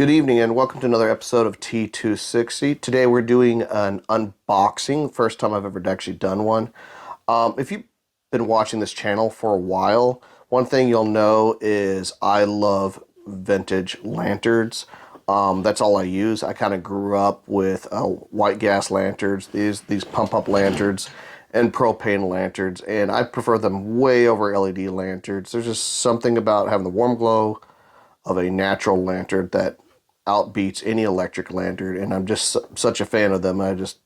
Good evening and welcome to another episode of T260. Today we're doing an unboxing. First time I've ever actually done one. If you've been watching this channel for a while, one thing you'll know is I love vintage lanterns. That's all I use. I kind of grew up with white gas lanterns, these pump-up lanterns, and propane lanterns, and I prefer them way over LED lanterns. There's just something about having the warm glow of a natural lantern that outbeats any electric lantern, and I'm just such a fan of them. I just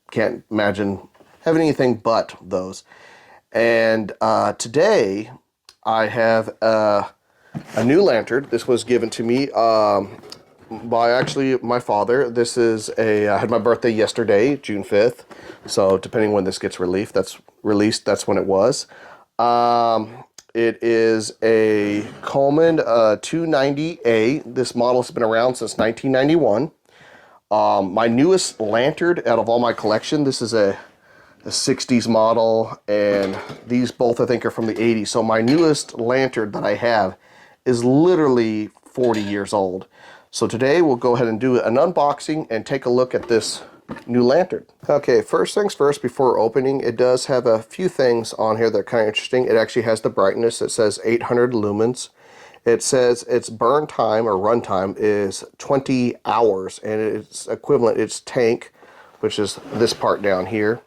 can't imagine having anything but those. And today I have a new lantern. This was given to me by actually my father. This is I had my birthday yesterday, June 5th. So depending when this gets released, that's when it was. It is a Coleman 290A. This model has been around since 1991. My newest lantern out of all my collection. This is a 60s model, and these both I think are from the 80s. So my newest lantern that I have is literally 40 years old. So today we'll go ahead and do an unboxing and take a look at this new lantern. Okay, first things first, before opening, it does have a few things on here that are kind of interesting. It actually has the brightness. It says 800 lumens. It says its burn time or run time is 20 hours, and it's equivalent, its tank, which is this part down here,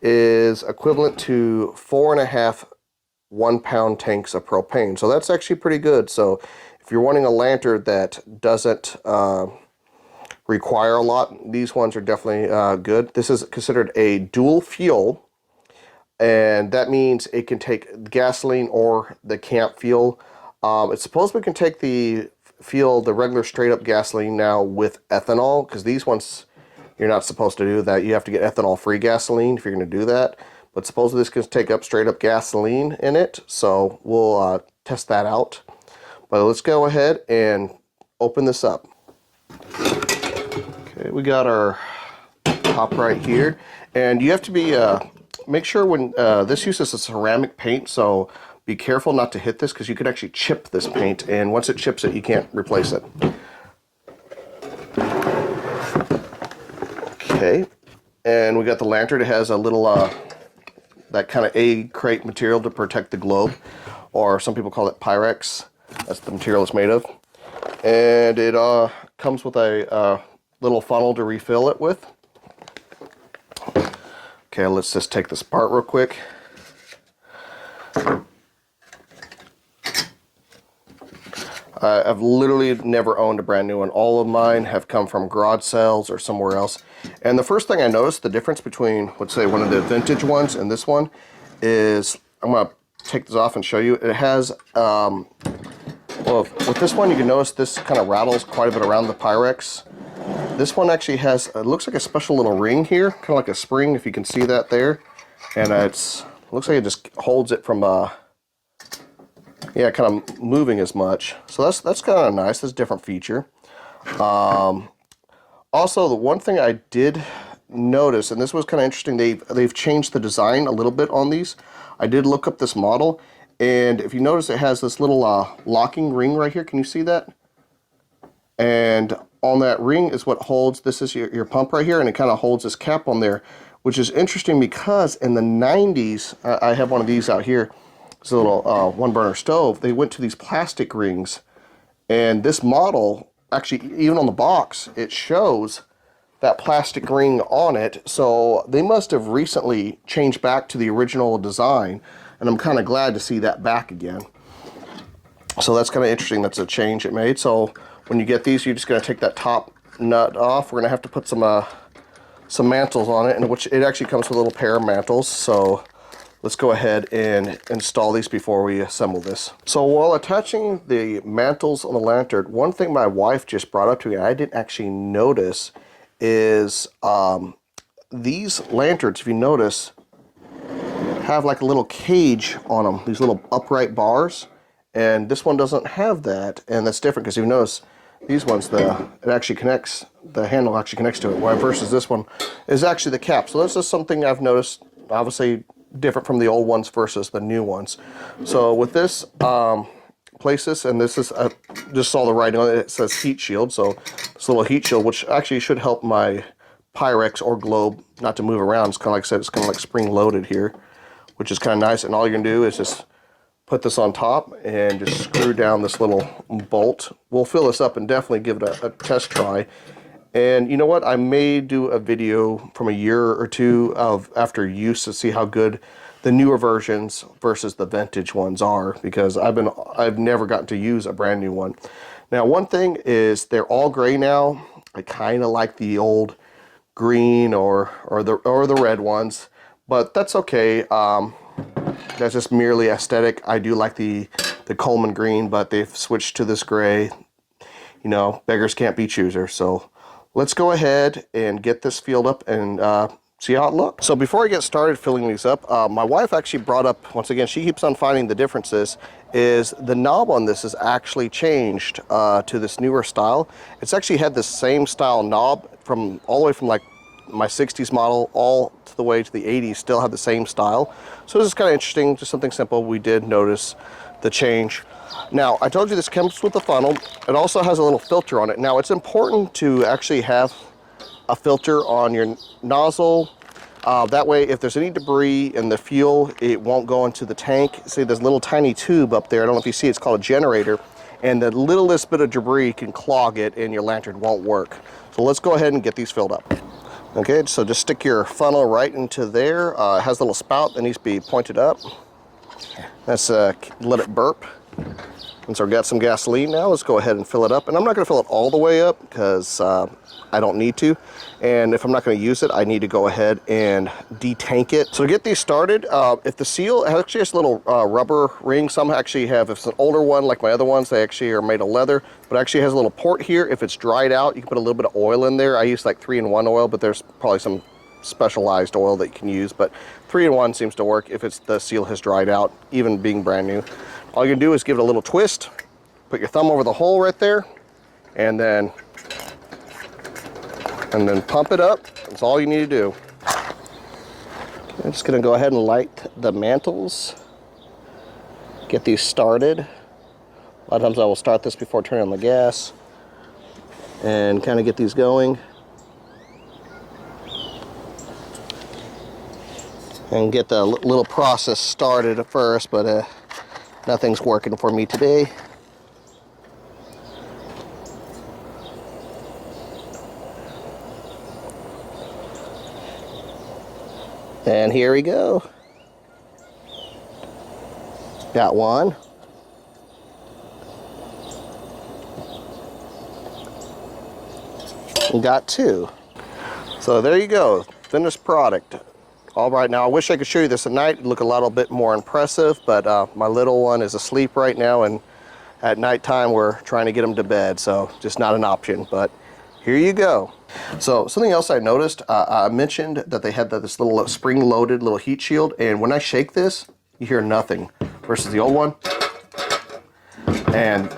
is equivalent to 4.5 1-pound tanks of propane. So that's actually pretty good. So if you're wanting a lantern that doesn't require a lot, these ones are definitely good. This is considered a dual fuel, and that means it can take gasoline or the camp fuel. It's supposed we can take the regular straight up gasoline now with ethanol, because these ones you're not supposed to do that. You have to get ethanol free gasoline if you're going to do that. But supposedly this can take up straight up gasoline in it, so we'll test that out. But let's go ahead and open this up. Okay, we got our top right here, and you have to be make sure when this uses a ceramic paint, so be careful not to hit this, because you could actually chip this paint, and once it chips it, you can't replace it. Okay, and we got the lantern. It has a little that kind of egg crate material to protect the globe, or some people call it Pyrex. That's the material it's made of, and it comes with a little funnel to refill it with. Okay, let's just take this apart real quick. I've literally never owned a brand new one. All of mine have come from garage sales or somewhere else. And the first thing I noticed, the difference between, let's say, one of the vintage ones and this one is, I'm going to take this off and show you. It has, well, with this one you can notice this kind of rattles quite a bit around the Pyrex. This one actually has, it looks like a special little ring here, kind of like a spring, if you can see that there. And it looks like it just holds it from, yeah, kind of moving as much. So that's kind of nice. That's a different feature. Also, the one thing I did notice, and this was kind of interesting, they've changed the design a little bit on these. I did look up this model, and if you notice, it has this little locking ring right here. Can you see that? And on that ring is what holds, this is your pump right here, and it kind of holds this cap on there, which is interesting because in the 90s, I have one of these out here, it's a little one burner stove, they went to these plastic rings, and this model, actually even on the box, it shows that plastic ring on it, so they must have recently changed back to the original design, and I'm kind of glad to see that back again. So that's kind of interesting, that's a change it made. So when you get these, you're just going to take that top nut off. We're going to have to put some mantles on it, and which it actually comes with a little pair of mantles. So let's go ahead and install these before we assemble this. So while attaching the mantles on the lantern, one thing my wife just brought up to me and I didn't actually notice is these lanterns, if you notice, have like a little cage on them, these little upright bars, and this one doesn't have that, and that's different because you notice these ones, it actually connects, the handle actually connects to it, while versus this one is actually the cap. So this is something I've noticed, obviously different from the old ones versus the new ones. So with this place this, and this is, just saw the writing on it, it says heat shield, so this little heat shield, which actually should help my Pyrex or globe not to move around. It's kind of like I said, it's kind of like spring loaded here, which is kind of nice. And all you're gonna do is just put this on top and just screw down this little bolt. We'll fill this up and definitely give it a test try. And you know what? I may do a video from a year or two of after use to see how good the newer versions versus the vintage ones are, because I've never gotten to use a brand new one. Now, one thing is they're all gray now. I kind of like the old green or the red ones, but that's okay. That's just merely aesthetic. I do like the Coleman green, but they've switched to this gray. You know, beggars can't be choosers. So let's go ahead and get this filled up and see how it looks. So before I get started filling these up, my wife actually brought up, once again, she keeps on finding the differences, is the knob on this is actually changed to this newer style. It's actually had the same style knob from all the way from like my 60s model all to the way to the 80s, still have the same style. So this is kind of interesting, just something simple. We did notice the change. Now, I told you this comes with a funnel. It also has a little filter on it. Now, it's important to actually have a filter on your nozzle. That way, if there's any debris in the fuel, it won't go into the tank. See, there's a little tiny tube up there. I don't know if you see, it's called a generator. And the littlest bit of debris can clog it and your lantern won't work. So let's go ahead and get these filled up. Okay, so just stick your funnel right into there. It has a little spout that needs to be pointed up. Let's let it burp. And so we've got some gasoline now. Let's go ahead and fill it up. And I'm not going to fill it all the way up because I don't need to. And if I'm not going to use it, I need to go ahead and detank it. So to get these started, if the seal actually has a little rubber ring, some actually have, if it's an older one like my other ones, they actually are made of leather, but actually has a little port here. If it's dried out, you can put a little bit of oil in there. I use like 3-in-1 oil, but there's probably some specialized oil that you can use, but 3-in-1 seems to work if the seal has dried out, even being brand new. All you can do is give it a little twist, put your thumb over the hole right there, and then pump it up. That's all you need to do. Okay, I'm just going to go ahead and light the mantles, get these started. A lot of times I will start this before turning on the gas and kind of get these going. And get the little process started at first, but nothing's working for me today. And here we go. Got one. And got two. So there you go, finished product. All right, now I wish I could show you this at night. It'd look a little bit more impressive, but my little one is asleep right now, and at nighttime we're trying to get him to bed, so just not an option, but here you go. So something else I noticed, I mentioned that they had this little spring-loaded little heat shield, and when I shake this, you hear nothing, versus the old one. And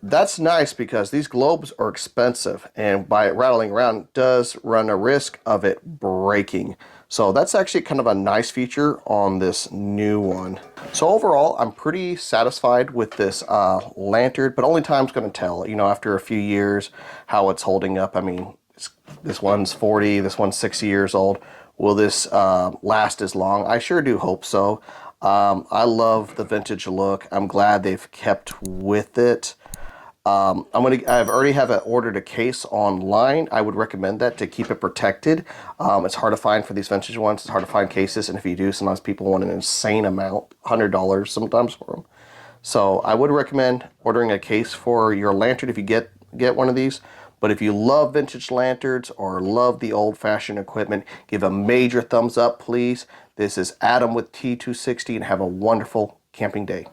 that's nice because these globes are expensive, and by it rattling around, it does run a risk of it breaking. So that's actually kind of a nice feature on this new one. So overall, I'm pretty satisfied with this lantern, but only time's going to tell, you know, after a few years, how it's holding up. I mean, this one's 40, this one's 60 years old. Will this last as long? I sure do hope so. I love the vintage look. I'm glad they've kept with it. I've already ordered a case online. I would recommend that to keep it protected. It's hard to find for these vintage ones. It's hard to find cases, and if you do, sometimes people want an insane amount, $100 sometimes for them. So I would recommend ordering a case for your lantern if you get one of these. But if you love vintage lanterns or love the old-fashioned equipment, give a major thumbs up, please. This is Adam with T260, and have a wonderful camping day.